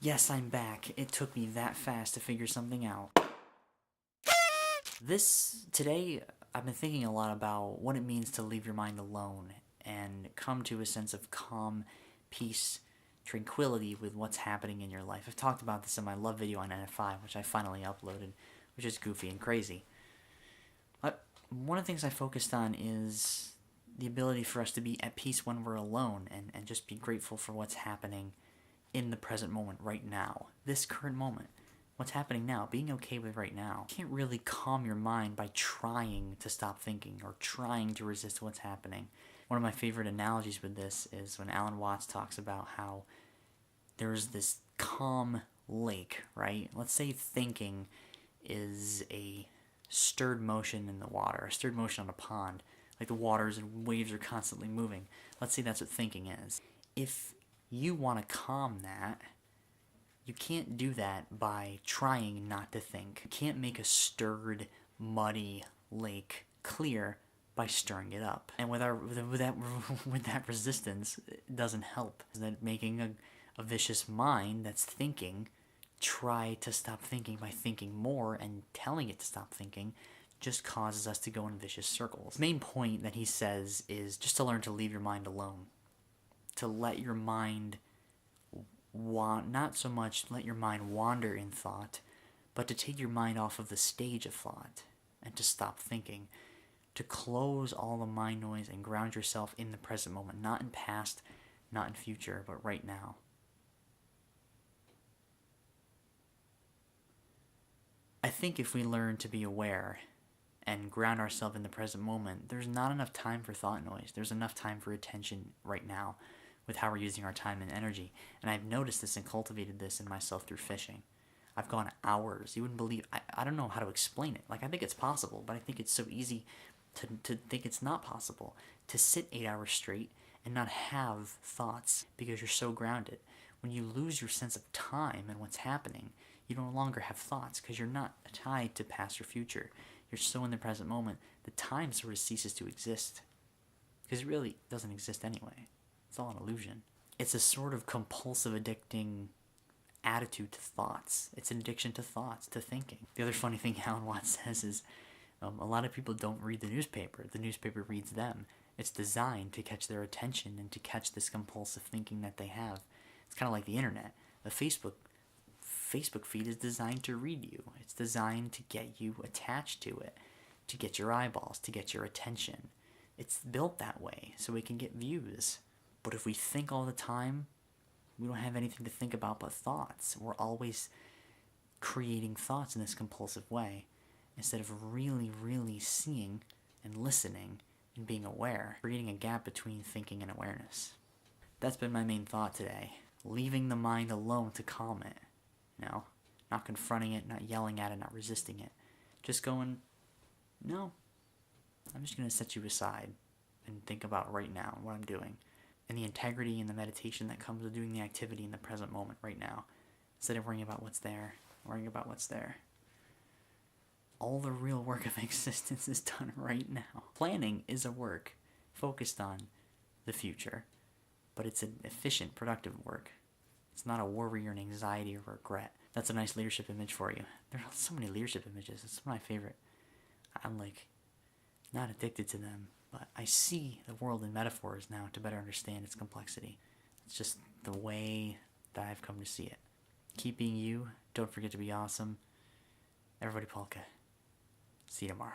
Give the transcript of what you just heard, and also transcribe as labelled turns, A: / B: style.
A: Yes, I'm back. It took me that fast to figure something out. Today, I've been thinking a lot about what it means to leave your mind alone and come to a sense of calm, peace, tranquility with what's happening in your life. I've talked about this in my love video on NF5, which I finally uploaded, which is goofy and crazy. But one of the things I focused on is the ability for us to be at peace when we're alone and just be grateful for what's happening in the present moment right now. This current moment. What's happening now, being okay with right now. You can't really calm your mind by trying to stop thinking or trying to resist what's happening. One of my favorite analogies with this is when Alan Watts talks about how there's this calm lake, right? Let's say thinking is a stirred motion in the water, a stirred motion on a pond. Like the waters and waves are constantly moving. Let's say that's what thinking is. If you want to calm that, you can't do that by trying not to think. You can't make a stirred, muddy lake clear by stirring it up. And with that resistance, it doesn't help. That making a vicious mind that's thinking try to stop thinking by thinking more and telling it to stop thinking just causes us to go in vicious circles. The main point that he says is just to learn to leave your mind alone. To let your mind not so much let your mind wander in thought, but to take your mind off of the stage of thought and to stop thinking, to close all the mind noise and ground yourself in the present moment, not in past, not in future, but right now. I think if we learn to be aware and ground ourselves in the present moment, there's not enough time for thought noise. There's enough time for attention right now with how we're using our time and energy. And I've noticed this and cultivated this in myself through fishing. I've gone hours. You wouldn't believe, I don't know how to explain it. Like, I think it's possible, but I think it's so easy to think it's not possible. To sit 8 hours straight and not have thoughts because you're so grounded. When you lose your sense of time and what's happening, you no longer have thoughts because you're not tied to past or future. You're so in the present moment, the time sort of ceases to exist. Because it really doesn't exist anyway. It's all an illusion. It's a sort of compulsive, addicting attitude to thoughts. It's an addiction to thoughts, to thinking. The other funny thing Alan Watts says is a lot of people don't read the newspaper. The newspaper reads them. It's designed to catch their attention and to catch this compulsive thinking that they have. It's kind of like the internet. The Facebook feed is designed to read you. It's designed to get you attached to it, to get your eyeballs, to get your attention. It's built that way so we can get views. But if we think all the time, we don't have anything to think about but thoughts. We're always creating thoughts in this compulsive way instead of really, really seeing and listening and being aware, creating a gap between thinking and awareness. That's been my main thought today. Leaving the mind alone to calm it. You know, not confronting it, not yelling at it, not resisting it. Just going, no, I'm just going to set you aside and think about right now what I'm doing. And the integrity and the meditation that comes with doing the activity in the present moment right now. Instead of worrying about what's there, worrying about what's there. All the real work of existence is done right now. Planning is a work focused on the future, but it's an efficient, productive work. It's not a worry or an anxiety or regret. That's a nice leadership image for you. There are so many leadership images. It's my favorite. I'm like, not addicted to them, but I see the world in metaphors now to better understand its complexity. It's just the way that I've come to see it. Keep being you. Don't forget to be awesome. Everybody polka. See you tomorrow.